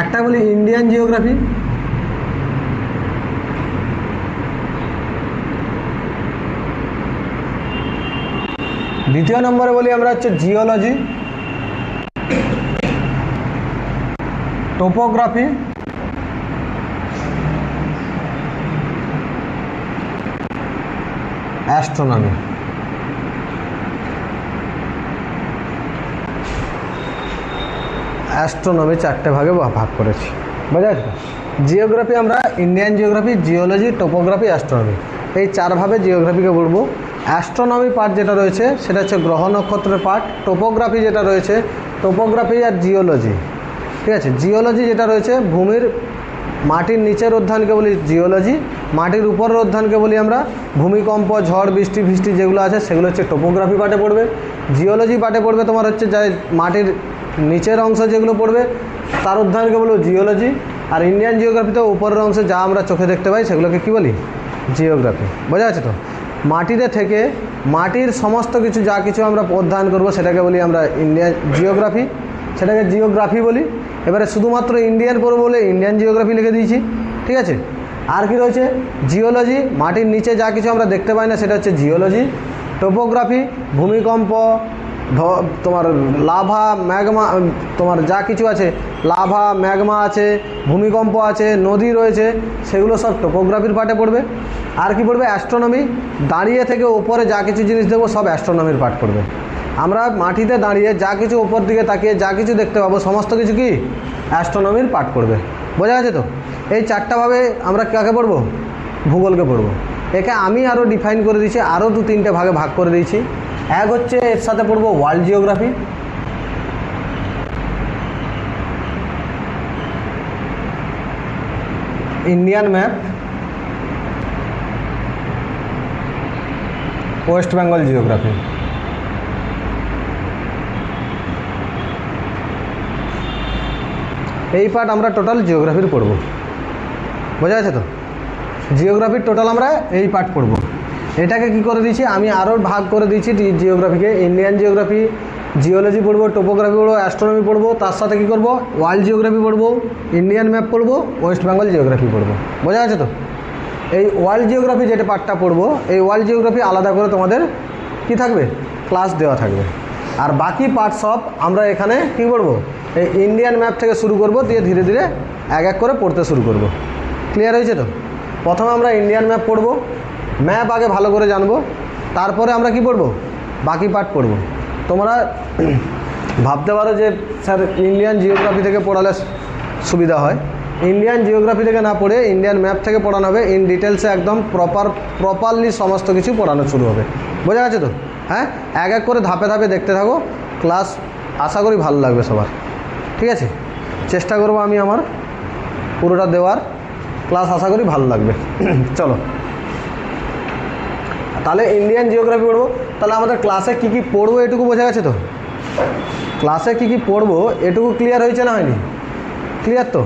একটা বলি Indian geography, দ্বিতীয় নম্বরে বলি আমরা হচ্ছে জিওলজি, টোপোগ্রাফি, অ্যাস্ট্রোনমি। অ্যাস্ট্রোনমি চারটে ভাগে ভাগ করেছি, বোঝা যাচ্ছে। জিওগ্রাফি আমরা Indian geography, geology, topography, astronomy, এই চারভাবে জিওগ্রাফিকে বলবো। অ্যাস্ট্রোনমি পার্ট যেটা রয়েছে সেটা হচ্ছে গ্রহ নক্ষত্রের পার্ট। টোপোগ্রাফি যেটা রয়েছে, টোপোগ্রাফি আর জিওলজি, ঠিক আছে। জিওলজি যেটা রয়েছে ভূমির মাটির নিচের অধ্যয়নকে বলি জিওলজি, মাটির উপরের অধ্যয়নকে বলি আমরা ভূমিকম্প, ঝড়, বৃষ্টি ফিষ্টি যেগুলো আছে সেগুলো হচ্ছে টোপোগ্রাফি পার্টে পড়বে। জিওলজি পার্টে পড়বে তোমার হচ্ছে যা মাটির নিচের অংশ যেগুলো পড়বে তার অধ্যয়নকে বলবো জিওলজি। আর ইন্ডিয়ান জিওগ্রাফিতে উপরের অংশে যা আমরা চোখে দেখতে পাই সেগুলোকে কী বলি, জিওগ্রাফি, বোঝা যাচ্ছে তো। মাটিতে থেকে মাটির সমস্ত কিছু যা কিছু আমরা অধ্যয়ন করব সেটাকে বলি আমরা ইন্ডিয়ান জিওগ্রাফি, সেটাকে জিওগ্রাফি বলি। এবারে শুধুমাত্র ইন্ডিয়ান পড়বো বলে ইন্ডিয়ান জিওগ্রাফি লিখে দিয়েছি, ঠিক আছে। আর কি রয়েছে, জিওলজি, মাটির নিচে যা কিছু আমরা দেখতে পাই না সেটা হচ্ছে জিওলজি। টোপোগ্রাফি, ভূমিকম্প, তোমার লাভা, ম্যাগমা, তোমার যা কিছু আছে, লাভা, ম্যাগমা আছে, ভূমিকম্প আছে, নদী রয়েছে, সেগুলো সব টোপোগ্রাফির পার্টে পড়বে। আর কি পড়বে, অ্যাস্ট্রোনমি, দাঁড়িয়ে থেকে ওপরে যা কিছু জিনিস দেখবো সব অ্যাস্ট্রোনমির পার্ট পড়বে। আমরা মাটিতে দাঁড়িয়ে যা কিছু ওপর দিকে তাকিয়ে যা কিছু দেখতে পাবো সমস্ত কিছু কি অ্যাস্ট্রোনমির পার্ট পড়বে, বোঝা গেছে তো। এই চারটাভাবে আমরা কাকে পড়বো, ভূগোলকে পড়বো। একে আমি আরও ডিফাইন করে দিয়েছি, আরও 2-3টে ভাগে ভাগ করে দিয়েছি। এক হচ্ছে এর সাথে পড়বো world geography, Indian map, West Bengal geography. এই পার্ট আমরা টোটাল জিওগ্রাফির পড়ব, বোঝা যাচ্ছে তো। জিওগ্রাফির টোটাল আমরা এই পার্ট পড়ব। এটাকে কি করে দিয়েছি, আমি আরও ভাগ করে দিয়েছি জিওগ্রাফিকে। ইন্ডিয়ান জিওগ্রাফি, জিওলজি পড়বো, টোপোগ্রাফি পড়বো, অ্যাস্ট্রোনমি পড়বো, তার সাথে কী করবো, ওয়ার্ল্ড জিওগ্রাফি পড়বো, ইন্ডিয়ান ম্যাপ পড়বো, ওয়েস্ট বেঙ্গল জিওগ্রাফি পড়বো, বোঝা যাচ্ছে তো। এই ওয়ার্ল্ড জিওগ্রাফি যেটা পার্টটা পড়বো, এই ওয়ার্ল্ড জিওগ্রাফি আলাদা করে তোমাদের কি থাকবে, ক্লাস দেওয়া থাকবে। আর বাকি পার্ট সব আমরা এখানে কী করবো, এই ইন্ডিয়ান ম্যাপ থেকে শুরু করব, দিয়ে ধীরে ধীরে এক এক করে পড়তে শুরু করব। ক্লিয়ার হয়েছে তো। প্রথমে আমরা ইন্ডিয়ান ম্যাপ পড়ব, ম্যাপ আগে ভালো করে জানবো, তারপরে আমরা কি পড়ব, বাকি পার্ট পড়ব। তোমরা ভাবতে পারো যে স্যার ইন্ডিয়ান জিওগ্রাফি থেকে পড়ালে সুবিধা হয়। ইন্ডিয়ান জিওগ্রাফি থেকে না পড়ে ইন্ডিয়ান ম্যাপ থেকে পড়ানো হবে, ইন ডিটেলসে একদম প্রপারলি সমস্ত কিছু পড়ানো শুরু হবে, বোঝা গেছে তো। হ্যাঁ, এক এক করে ধাপে ধাপে দেখতে থাকো, ক্লাস আশা করি ভালো লাগবে সবার, ঠিক আছে। চেষ্টা করব আমি আমার পুরোটা দেওয়ার, ক্লাস আশা করি ভালো লাগবে। চলো তাহলে ইন্ডিয়ান জিওগ্রাফি পড়বো। তাহলে আমাদের ক্লাসে কী কী পড়বো এটুকু বোঝা গেছে তো। ক্লাসে কী কী পড়বো এটুকু ক্লিয়ার হয়েছে না হয়নি, ক্লিয়ার তো।